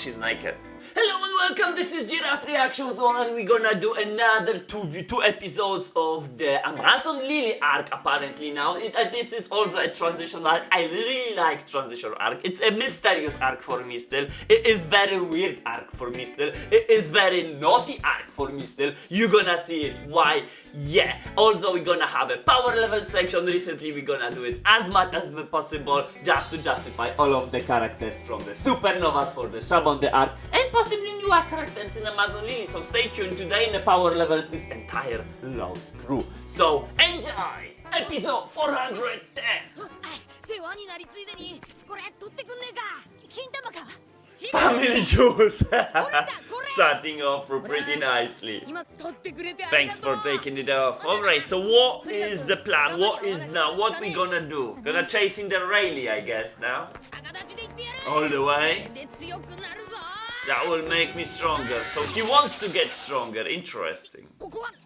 she's naked. Hello and welcome, this is Giraffe Reaction Zone and we're gonna do another two episodes of the Amazon Lily arc apparently now. This is also a transition arc. I really like transition arc. It's a mysterious arc for me still. It is very weird arc for me still. It is very naughty arc for me still. You're gonna see it. Why? Yeah. Also we're gonna have a power level section. Recently we're gonna do it as much as possible just to justify all of the characters from the Supernovas for the Shaman the arc and possibly newer characters in Amazon Lily, so stay tuned. Today in the power levels is entire Law's crew. So enjoy episode 410. Family jewels. Starting off pretty nicely. Thanks for taking it off. Alright, so what is the plan? What is now? What we gonna do? Gonna chase in the Rayleigh, I guess now. All the way. That will make me stronger. So he wants to get stronger. Interesting.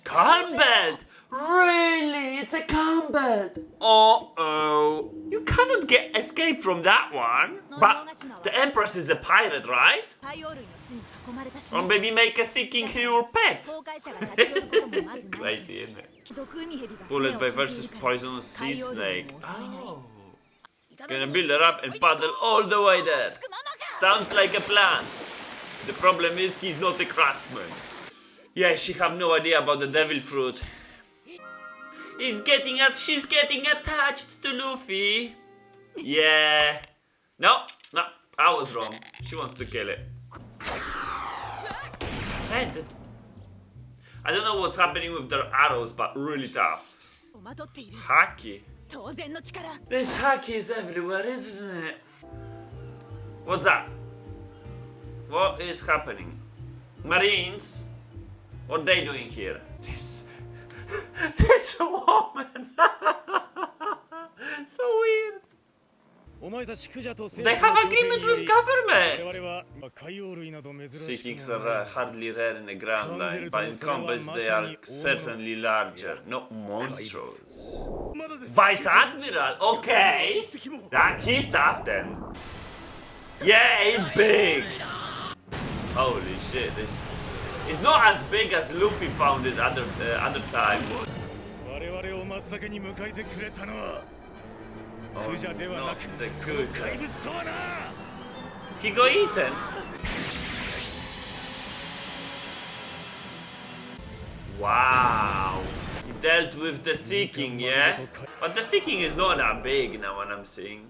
Calm belt! Really? It's a calm belt. Uh-oh. You cannot escape from that one. But the Empress is a pirate, right? Or maybe make a seeking your pet. Crazy, isn't it? Bullet by versus poisonous sea snake. Oh. Gonna build her up and paddle all the way there. Sounds like a plan. The problem is he's not a craftsman. Yeah, she have no idea about the devil fruit. She's getting attached to Luffy. Yeah. No, I was wrong. She wants to kill it. Hey, I don't know what's happening with their arrows, but really tough. Haki. This haki is everywhere, isn't it? What's that? What is happening? Marines? What are they doing here? This woman. So weird. They have agreement with government. Sea kings are hardly rare in the Grand Line, but in combats they are certainly larger, not monstrous. Vice Admiral, okay. He's tough then. Yeah, it's big. Holy shit, it's not as big as Luffy found it other time. Oh, not the good. He got eaten. Wow. He dealt with the Seeking, yeah? But the Seeking is not that big now what I'm seeing.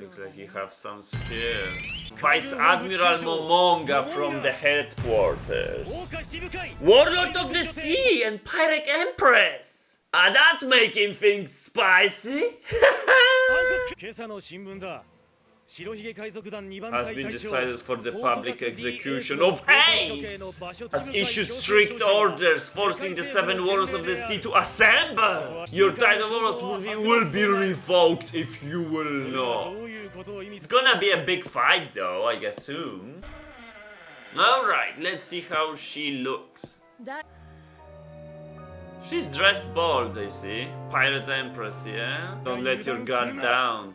Looks like you have some skill. Vice Admiral Momonga from the headquarters. Warlord of the Sea and Pirate Empress. Ah, that's making things spicy. Has been decided for the public execution of Ace. Has issued strict orders forcing the 7 Warlords of the Sea to assemble. Your title will be revoked if you will not. It's gonna be a big fight though, I assume. Alright, let's see how she looks. She's dressed bold, I see. Pirate Empress, yeah? Don't let your guard down.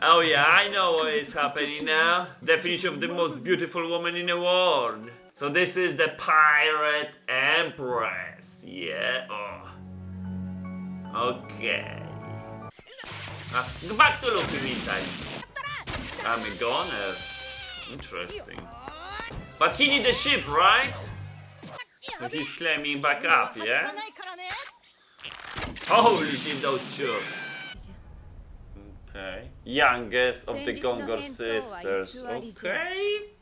Oh yeah, I know what is happening now. Definition of the most beautiful woman in the world. So this is the Pirate Empress, yeah? Oh. Okay. Back to Luffy meantime. I'm a goner. Interesting. But he needs a ship, right? So he's claiming back up, yeah? Holy shit, those ships. Okay. Youngest of the Gongor sisters. Okay.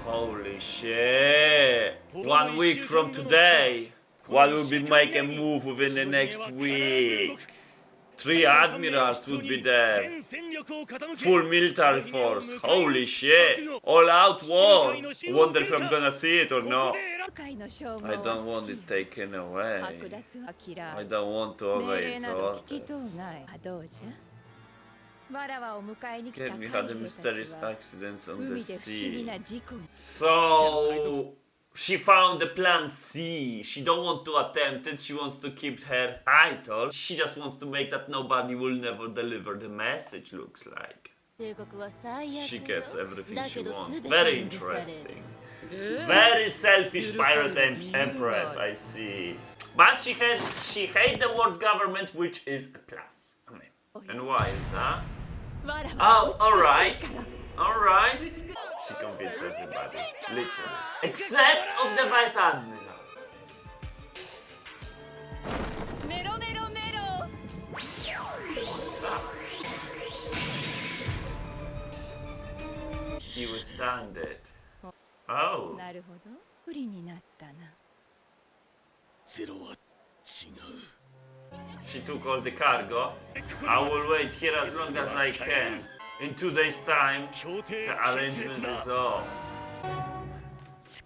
Holy shit. 1 week from today. What will be make a move within the next week? 3 admirals would be there. Full military force. Holy shit. All out war. Wonder if I'm gonna see it or not. I don't want it taken away. I don't want to await orders. Get me had a mysterious accident on the sea. So She found the plan C. She don't want to attempt it. She wants to keep her title. She just wants to make that nobody will never deliver the message, looks like. She gets everything she wants. Very interesting. Very selfish pirate empress, I see. But she hate the world government, which is a plus. And why is that? Oh, alright. Alright. She convinced everybody. Literally. Except of the Vice Admiral. What's that? He withstand it. Oh. She took all the cargo. I will wait here as long as I can. In 2 days' time, the arrangement is off.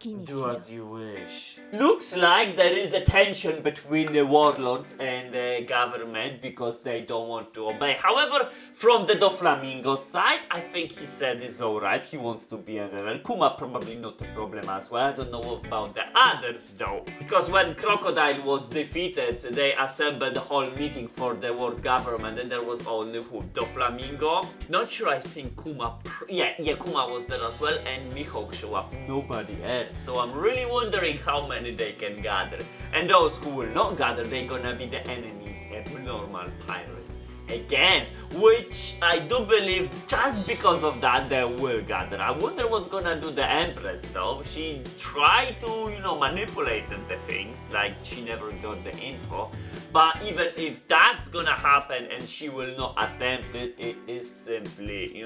Do as you wish. Looks like there is a tension between the warlords and the government because they don't want to obey. However, from the Doflamingo side, I think he said it's alright. He wants to be a rebel. Kuma probably not a problem as well. I don't know about the others though. Because when Crocodile was defeated, they assembled the whole meeting for the world government and there was only who? Doflamingo? Not sure, I think Kuma. Yeah, Kuma was there as well and Mihawk show up. Nobody else. So I'm really wondering how many they can gather. And those who will not gather, they're gonna be the enemies of normal pirates. Again, which I do believe just because of that they will gather. I wonder what's gonna do the Empress though. She tried to, manipulate the things, like she never got the info. But even if that's gonna happen and she will not attempt it, it is simply,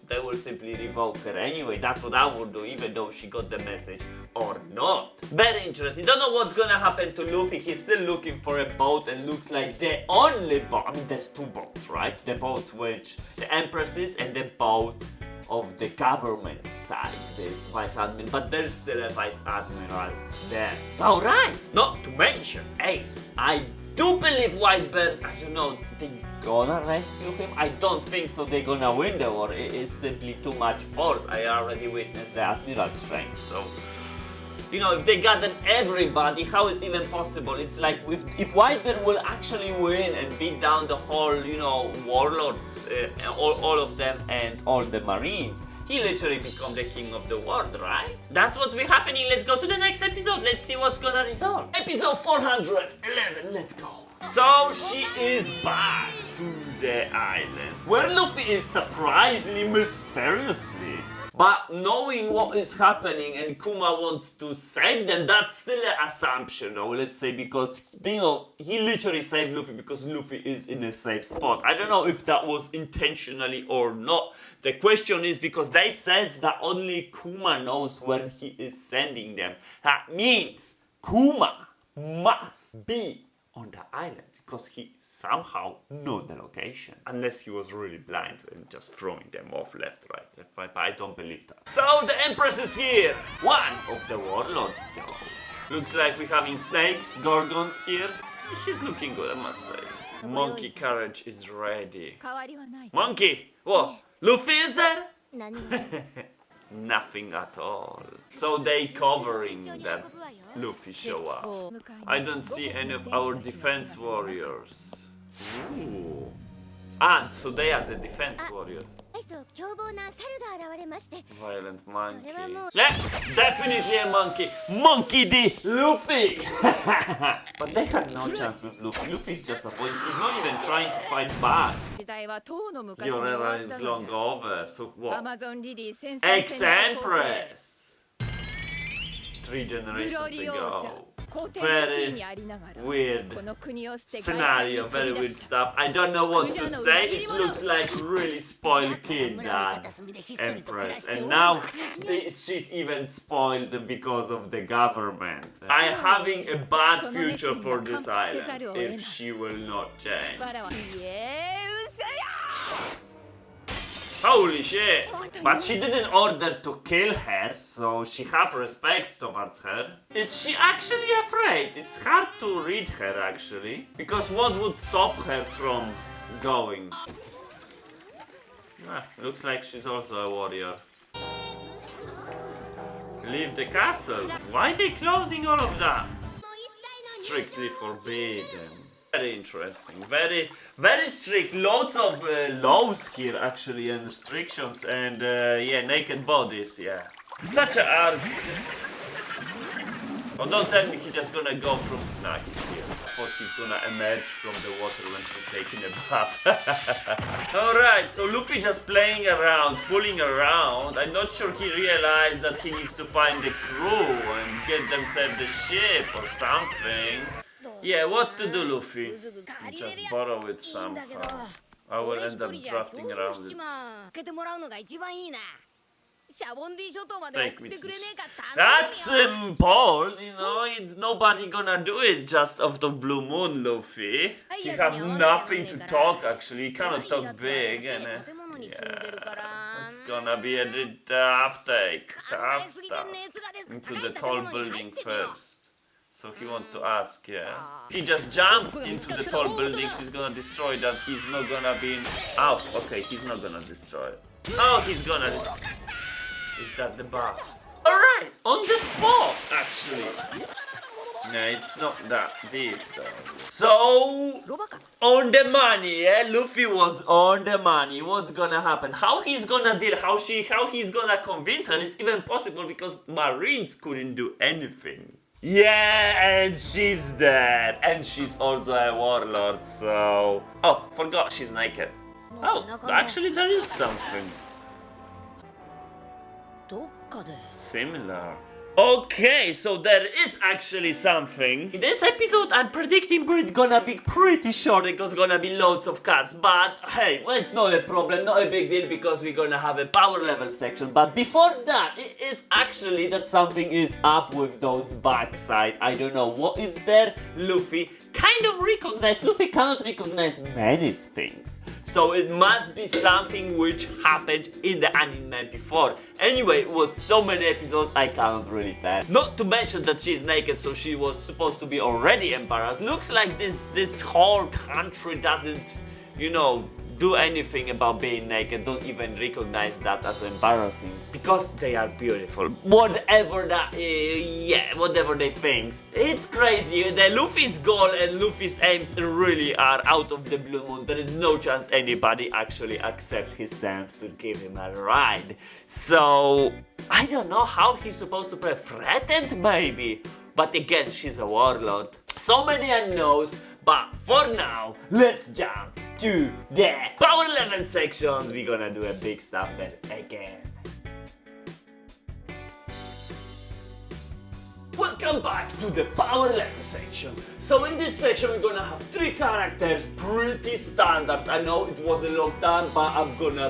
they will simply revoke her anyway. That's what I would do, even though she got the message or not. Very interesting. Don't know what's gonna happen to Luffy. He's still looking for a boat and looks like the only boat. I mean, there's two boats, right? The boat which the Empress is and the boat of the government side, this Vice Admiral. But there's still a Vice Admiral there. Alright! Not to mention Ace. I do believe Whitebird, I don't know, they gonna rescue him? I don't think so they're gonna win the war. It is simply too much force. I already witnessed the Admiral's strength, so... if they gathered everybody, how it's even possible? It's like if Whitebird will actually win and beat down the whole, warlords, all of them and all the marines, he literally become the king of the world, right? That's what's been happening. Let's go to the next episode. Let's see what's gonna resolve. Episode 411, let's go. So she is back to the island, where Luffy is surprisingly mysteriously. But knowing what is happening and Kuma wants to save them, that's still an assumption, let's say, because, he literally saved Luffy because Luffy is in a safe spot. I don't know if that was intentionally or not. The question is because they said that only Kuma knows when he is sending them. That means Kuma must be on the island. Because he somehow knows the location. Unless he was really blind and just throwing them off left, right, but I don't believe that. So the Empress is here! One of the warlords though. Looks like we're having snakes, gorgons here. She's looking good, I must say. Monkey carriage is ready. Monkey! Whoa! Luffy is there? Nothing at all. So they covering that Luffy show up. I don't see any of our defense warriors. Ooh. So they are the defense warrior. Violent monkey. Yeah, definitely a monkey. Monkey D. Luffy! But they had no chance with Luffy. Luffy is just a boy. He's not even trying to fight back. Your era is long over. So what? Ex-Empress! 3 generations ago. Very weird scenario, very weird stuff. I don't know what to say. It looks like really spoiled kid, that Empress. And now she's even spoiled because of the government. I'm having a bad future for this island if she will not change. Holy shit! But she didn't order to kill her, so she have respect towards her. Is she actually afraid? It's hard to read her actually. Because what would stop her from going? Looks like she's also a warrior. Leave the castle. Why are they closing all of that? Strictly forbidden. Very interesting. Very, very strict. Loads of laws here, actually, and restrictions, and yeah, naked bodies. Yeah. Such an arc. Oh, don't tell me he's just gonna go from. Nah, he's here. I thought he's gonna emerge from the water when she's taking a bath. Alright, so Luffy just playing around, fooling around. I'm not sure he realized that he needs to find the crew and get themselves the ship or something. Yeah, what to do, Luffy? Just borrow it somehow. I will end up drafting around it. Take me to That's bold, you know, it's nobody gonna do it just out of blue moon, Luffy. He have nothing to talk, actually, he cannot talk big, and yeah, it's gonna be a tough task. Into the tall building first. So he want to ask, yeah. He just jumped into the tall buildings, he's gonna destroy that, he's not gonna be in... Oh, okay, he's not gonna destroy it. Oh, he's gonna destroy. Is that the buff? Alright, on the spot, actually. No, it's not that deep, though. So, on the money, yeah? Luffy was on the money. What's gonna happen? How he's gonna deal? How he's gonna convince her? It's even possible because Marines couldn't do anything. Yeah, and she's dead. And she's also a warlord, so... Oh, forgot she's naked. Oh, actually there is something. Similar. Okay, so there is actually something. In this episode, I'm predicting it's gonna be pretty short because gonna be loads of cuts. But hey, well, it's not a problem, not a big deal because we're gonna have a power level section. But before that, it is actually that something is up with those backside. I don't know what is there. Luffy kind of recognized. Luffy cannot recognize many things. So it must be something which happened in the anime before. Anyway, it was so many episodes, I cannot really tell. Not to mention that she's naked, so she was supposed to be already embarrassed. Looks like this whole country doesn't, you know, do anything about being naked, don't even recognize that as embarrassing because they are beautiful. Whatever that yeah, whatever they think. It's crazy. The Luffy's goal and Luffy's aims really are out of the blue moon. There is no chance anybody actually accepts his terms to give him a ride. So I don't know how he's supposed to play. Threatened maybe. But again, she's a warlord. So many unknowns, but for now, let's jump to the power level sections. We're gonna do a big stuff there again. Welcome back to the power level section. So in this section we're gonna have 3 characters, pretty standard. I know it was a long time, but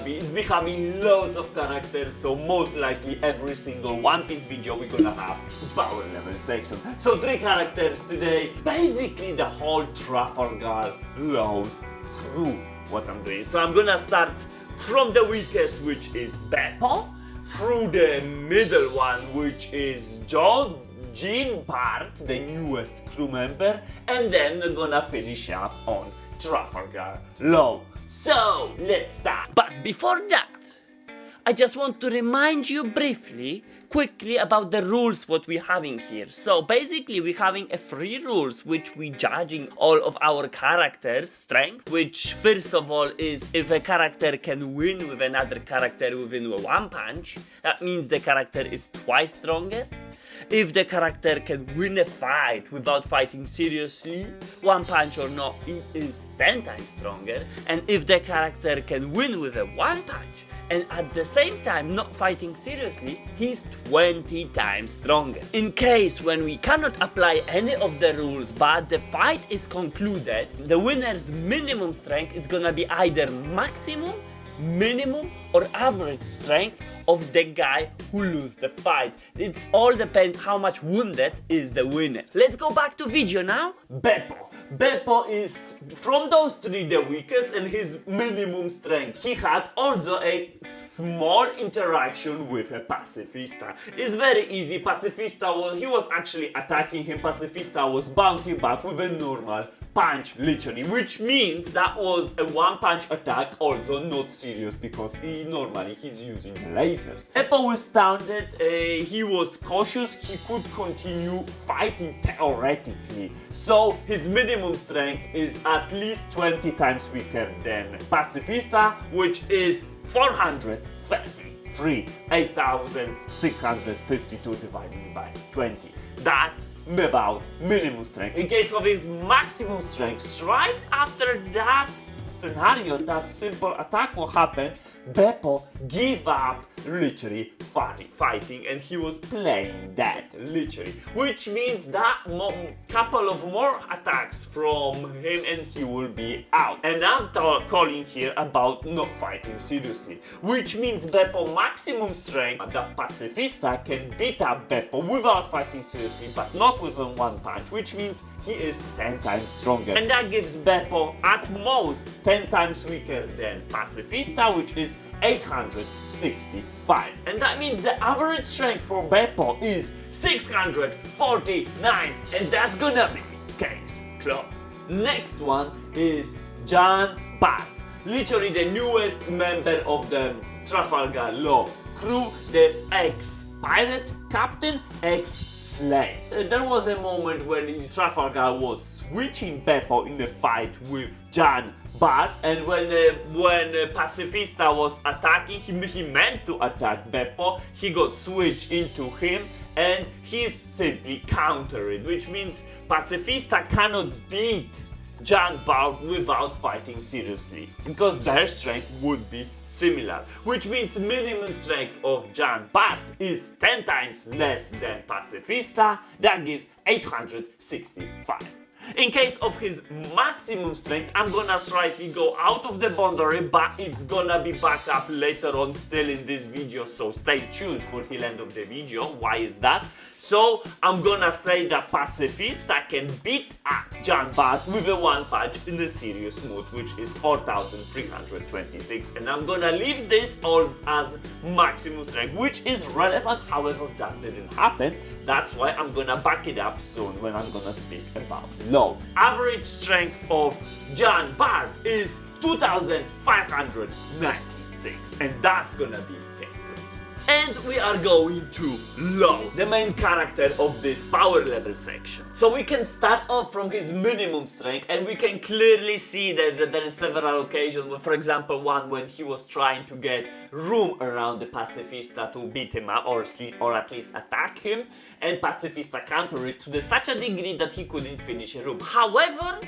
it's becoming loads of characters, so most likely every single One Piece video we're gonna have power level section. So 3 characters today, basically the whole Trafalgar Law's crew, what I'm doing. So I'm gonna start from the weakest, which is Beppo, through the middle one, which is Jean Part, the newest crew member, and then we're gonna finish up on Trafalgar Law. So, let's start. But before that, I just want to remind you quickly about the rules what we're having here. So basically we're having 3 rules which we judging all of our characters' strength, which first of all is if a character can win with another character within 1 punch, that means the character is twice stronger. If the character can win a fight without fighting seriously, 1 punch or not, it is 10 times stronger. And if the character can win with a 1 punch and at the same time not fighting seriously, he's 20 times stronger. In case when we cannot apply any of the rules but the fight is concluded, the winner's minimum strength is gonna be either maximum, minimum or average strength of the guy who loses the fight. It all depends how much wounded is the winner. Let's go back to video now. Beppo. Beppo is from those 3 the weakest and his minimum strength. He had also a small interaction with a pacifista. It's very easy. Pacifista he was actually attacking him. Pacifista was bouncing back with a normal punch, literally, which means that was a 1 punch attack, also not serious because he he's using lasers. Beppo was astounded, he was cautious, he could continue fighting theoretically. So his minimum strength is at least 20 times weaker than Pacifista, which is 433, 8,652 divided by 20. That's about minimum strength. In case of his maximum strength, right after that scenario, that simple attack will happen, Beppo gave up literally fighting, and he was playing dead, literally. Which means that couple of more attacks from him and he will be out. And I'm calling here about not fighting seriously. Which means Beppo maximum strength, that Pacifista can beat up Beppo without fighting seriously, but not within one punch. Which means he is 10 times stronger. And that gives Beppo at most 10 times weaker than Pacifista, which is 865. And that means the average strength for Beppo is 649. And that's gonna be case closed. Next one is Jean Bart. Literally the newest member of the Trafalgar Law crew, the ex-pirate captain, ex-slave. There was a moment when Trafalgar was switching Beppo in the fight with Jean Bart, and when Pacifista was attacking him, he meant to attack Beppo, he got switched into him and he simply countered, which means Pacifista cannot beat Jean Bart without fighting seriously, because their strength would be similar, which means minimum strength of Jean Bart is 10 times less than Pacifista. That gives 865. In case of his maximum strength, I'm gonna slightly go out of the boundary, but it's gonna be back up later on still in this video, so stay tuned for the end of the video. Why is that? So I'm gonna say that Pacifista can beat up Jean Bart with a one punch in a serious mood, which is 4,326, and I'm gonna leave this all as maximum strength, which is relevant. However, that didn't happen. That's why I'm gonna back it up soon when I'm gonna speak about Law. Average strength of Jean Bart is 2,596, and that's gonna be case closed. And we are going to Law, the main character of this power level section. So we can start off from his minimum strength, and we can clearly see that there is several occasions, for example one when he was trying to get room around the Pacifista to beat him up or at least attack him, and Pacifista countered it to such a degree that he couldn't finish a room. However,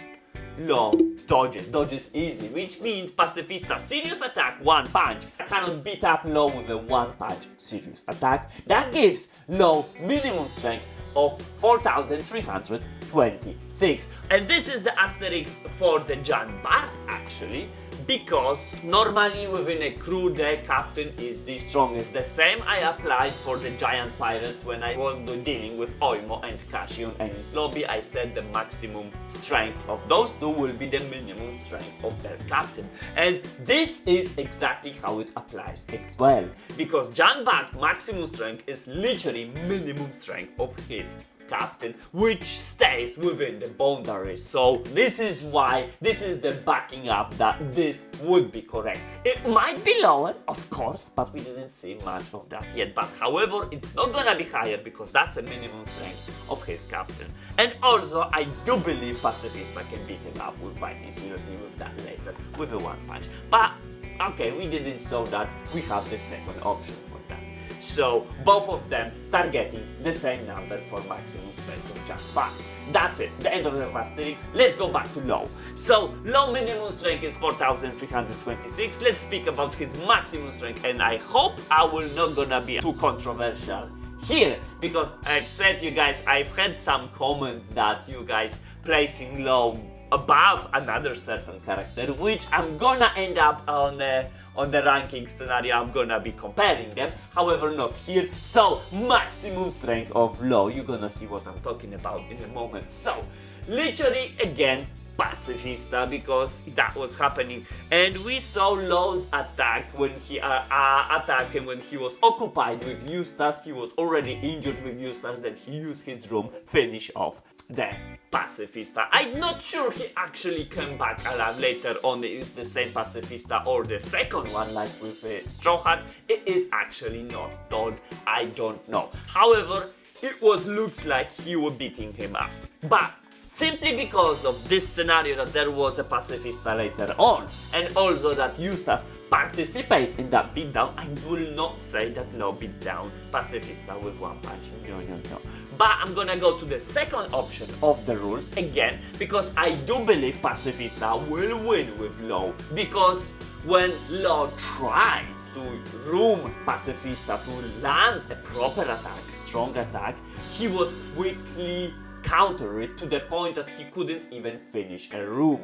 Law dodges easily, which means Pacifista serious attack, one punch, cannot beat up Law with a one punch serious attack. That gives Law minimum strength of 4,326. And this is the asterisk for the Jean Bart actually, because normally within a crew the captain is the strongest. The same I applied for the giant pirates when I was dealing with Oimo and Kashi on Enies Lobby. I said the maximum strength of those two will be the minimum strength of their captain. And this is exactly how it applies as well, because Jean Bart maximum strength is literally minimum strength of his captain, which stays within the boundaries. So this is why this is the backing up that this would be correct. It might be lower, of course, but we didn't see much of that yet. But however, it's not gonna be higher because that's a minimum strength of his captain. And also, I do believe Pacifista can beat him up with fighting seriously with that laser, with a one punch. But okay, we didn't show that. We have the second option for that. So both of them targeting the same number for maximum strength of Jean Bart. That's it, the end of the asterisks. Let's go back to Law. So Law minimum strength is 4,326. Let's speak about his maximum strength, and I hope I will not gonna be too controversial here, because I've said you guys, I've had some comments that you guys placing Law above another certain character, which I'm gonna end up on the ranking scenario. I'm gonna be comparing them, however not here. So maximum strength of Law, you're gonna see what I'm talking about in a moment. So literally again Pacifista, because that was happening, and we saw Law's attack when he attacked him when he was occupied with Eustace. He was already injured with Eustace, then he used his room, finish off the pacifista. I'm not sure he actually came back alive later on. Is the same pacifista or the second one, like with Straw Hat? It is actually not told. I don't know. However, it looks like he was beating him up. But simply because of this scenario that there was a pacifista later on, and also that Eustace participated in that beatdown, I will not say that no beatdown pacifista with one punch. No. But I'm gonna go to the second option of the rules again, because I do believe pacifista will win with Law, because when Law tries to room pacifista to land a proper attack, strong attack, he was quickly counter it to the point that he couldn't even finish a room.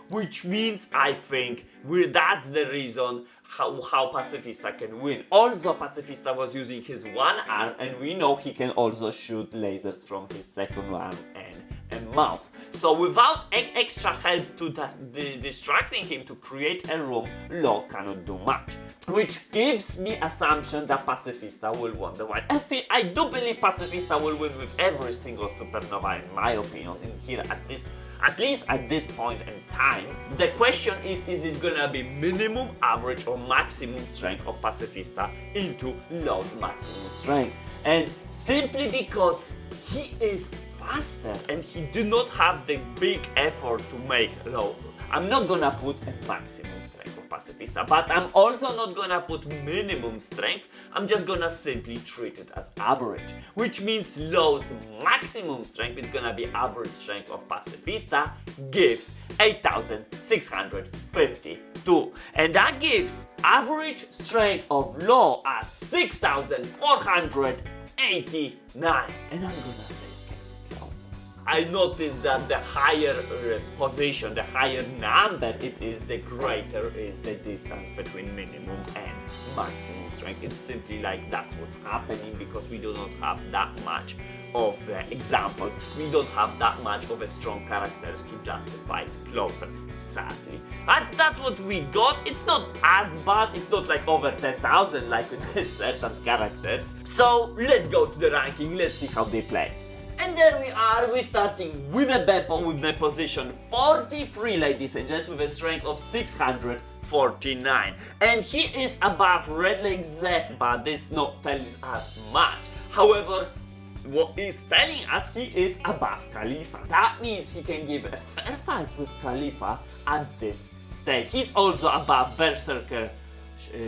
Which means I think that's the reason how pacifista can win. Also, pacifista was using his one arm, and we know he can also shoot lasers from his second arm and mouth. So without extra help to distracting him to create a room, Law cannot do much. Which gives me assumption that pacifista will win the fight. I do believe pacifista will win with every single supernova, in my opinion, in here at least at this point in time. The question is it gonna be minimum, average or maximum strength of pacifista into Law's maximum strength? And simply because he is faster and he did not have the big effort to make Law, I'm not gonna put a maximum strength of pacifista, but I'm also not gonna put minimum strength. I'm just gonna simply treat it as average, which means Law's maximum strength is gonna be average strength of pacifista gives 8,652, and that gives average strength of Law as 6,489. And I'm gonna say I noticed that the higher position, the higher number it is, the greater is the distance between minimum and maximum strength. It's simply like that's what's happening because we do not have that much of examples. We don't have that much of strong characters to justify closer, sadly. But that's what we got. It's not as bad. It's not like over 10,000 like with certain characters. So let's go to the ranking. Let's see how they placed. And there we are, we're starting with a Beppo with the position 43, ladies and gents, with a strength of 649. And he is above Redleg Zeph, but this not tells us much. However, what is telling us he is above Khalifa. That means he can give a fair fight with Khalifa at this stage. He's also above Berserker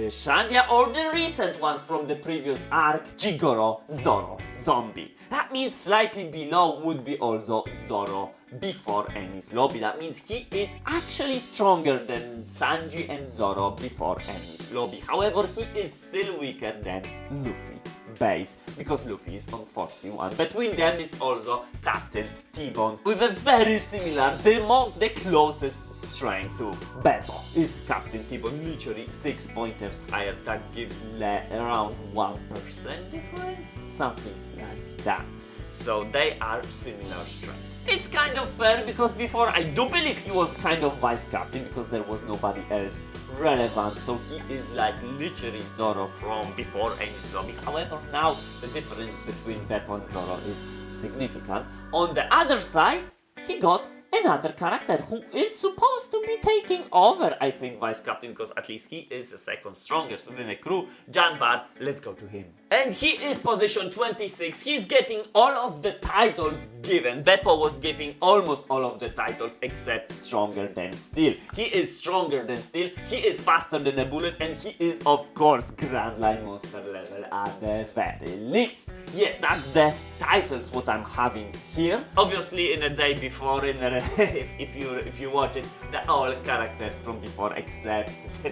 Shandia, or the recent ones from the previous arc, Jigoro, Zoro, Zombie. That means slightly below would be also Zoro before Enies Lobby. That means he is actually stronger than Sanji and Zoro before Enies Lobby. However, he is still weaker than Luffy base, because Luffy is on 41. Between them is also Captain T-Bone with a very similar, the closest strength to Beppo is Captain T-Bone, literally 6 pointers higher. That gives around 1% difference, something like that. So they are similar strength. It's kind of fair because before I do believe he was kind of vice captain because there was nobody else relevant, so he is like literally Zoro from before Enies Lobby. However, now the difference between Beppo and Zoro is significant. On the other side, he got another character who is supposed to be taking over, I think, vice captain, because at least he is the second strongest within the crew. Jan Bart, let's go to him. And he is position 26. He's getting all of the titles given. Beppo was giving almost all of the titles except stronger than Steel. He is stronger than Steel, he is faster than a bullet, and he is of course Grand Line Monster level at the very least. Yes, that's the titles what I'm having here. Obviously in a day before, in a if you watch it, all characters from before except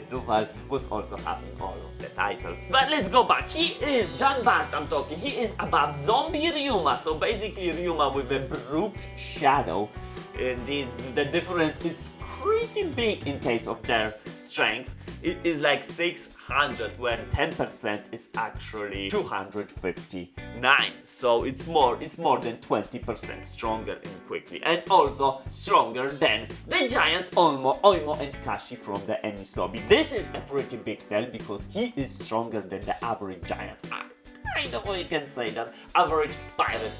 Duval was also having all of the titles. But let's go back. He is Jan Bart, I'm talking. He is above Zombie Ryuma, so basically Ryuma with a Brook Shadow. The difference is pretty big in case of their strength. It is like 600 when 10% is actually 259. So it's more than 20% stronger and quickly, and also stronger than the giants Oimo and Kashi from the Enies Lobby. This is a pretty big tell because he is stronger than the average giants. Kind of, you can say that average pirate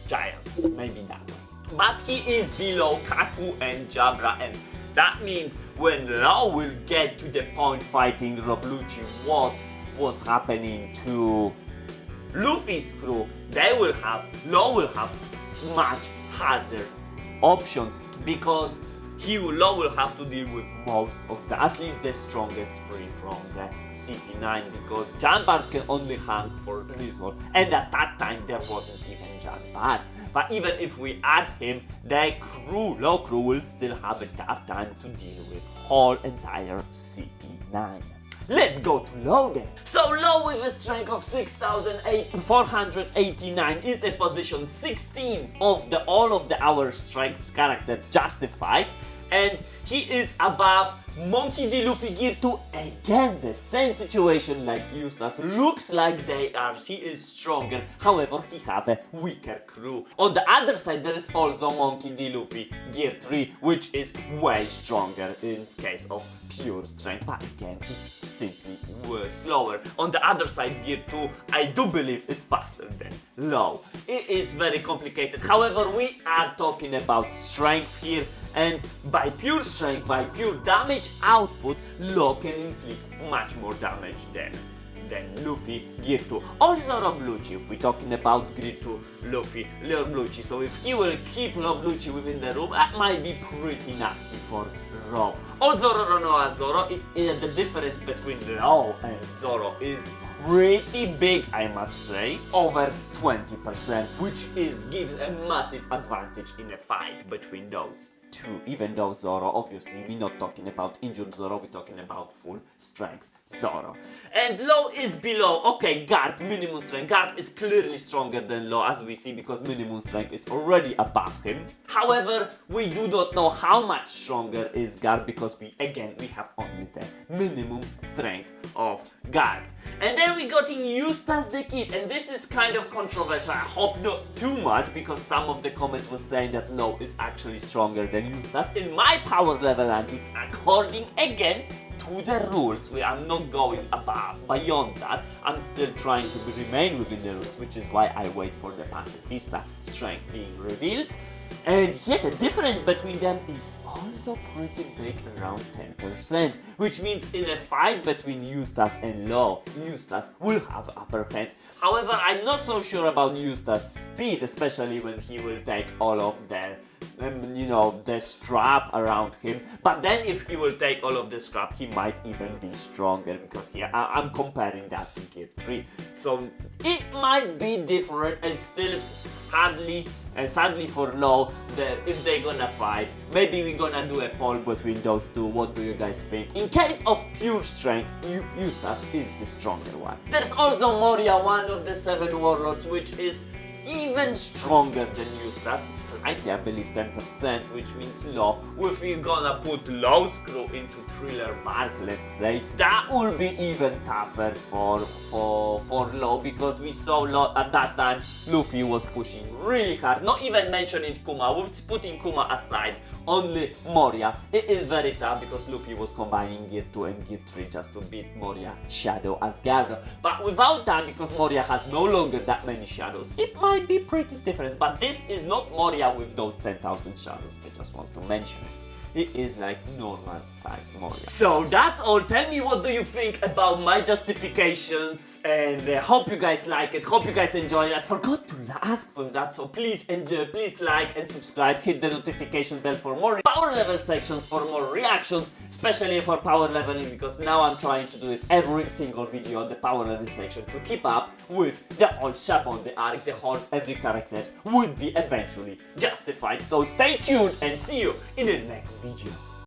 giant, maybe that one. but he is below Kaku and Jabra, and that means when Law will get to the point fighting Roblucci, what was happening to Luffy's crew, Law will have much harder options, because Law will have to deal with most of at least the strongest three from the CP9, because Janbar can only hang for little, and at that time there wasn't even Janbar. But even if we add him, the Law crew will still have a tough time to deal with whole entire CP9. Let's go to Law then. So Law with a strength of 6,489 is a position 16th of all of our strength character justified, and he is above Monkey D. Luffy Gear 2. Again, the same situation like Eustace. Looks like he is stronger, however he have a weaker crew. On the other side there is also Monkey D. Luffy Gear 3, which is way stronger in case of pure strength, but again it's simply slower. On the other side, Gear 2 I do believe is faster than Law. It is very complicated, however we are talking about strength here, and by pure strength, by pure damage output, Law can inflict much more damage than Luffy Gear 2. Also Roblucci, if we're talking about Gear 2 Roblucci, so if he will keep Roblucci within the room, that might be pretty nasty for Rob. Also Roronoa Zoro, the difference between Law and Zoro is pretty big, I must say, over 20%, which gives a massive advantage in a fight between those two. Even though Zoro, obviously, we're not talking about injured Zoro, we're talking about full strength Zoro. And Law is below. Okay, Garp, minimum strength. Garp is clearly stronger than Law, as we see, because minimum strength is already above him. However, we do not know how much stronger is Garp, because we have only the minimum strength of Garp. And then we got in Eustace the Kid, and this is kind of controversial. I hope not too much, because some of the comments was saying that Law is actually stronger than Eustace. In my power level and it's according again to the rules, we are not going beyond that. I'm still trying to remain within the rules, which is why I wait for the Pacifista strength being revealed. And yet the difference between them is also pretty big, around 10%, which means in a fight between Eustace and Law, Eustace will have upper hand. However, I'm not so sure about Eustace's speed, especially when he will take all of the the scrap around him. But then if he will take all of the scrap, he might even be stronger, because I'm comparing that to Gear 3. So it might be different, and still sadly for Law, if they're gonna fight, maybe we're gonna do a poll between those two. What do you guys think? In case of pure strength, Eustace is the stronger one. There's also Moria, one of the 7 warlords, which is even stronger than Eustace, slightly, I believe 10%, which means Law. If we're gonna put Law's crew into Thriller Bark, let's say, that will be even tougher for Law, because we saw Law at that time, Luffy was pushing really hard, not even mentioning Kuma. We're putting Kuma aside, only Moria. It is very tough, because Luffy was combining Gear 2 and Gear 3 just to beat Moria Shadow Asgardo. But without that, because Moria has no longer that many shadows, it might be pretty different. But this is not Moria with those 10,000 shadows, I just want to mention it. It is like normal size Moria. So that's all. Tell me, what do you think about my justifications, and hope you guys like it, hope you guys enjoy it. I forgot to ask for that, so please like and subscribe, hit the notification bell for more power level sections, for more reactions, especially for power leveling, because now I'm trying to do it every single video on the power level section to keep up with the whole Shabon, the arc, every character would be eventually justified. So stay tuned and see you in the next video.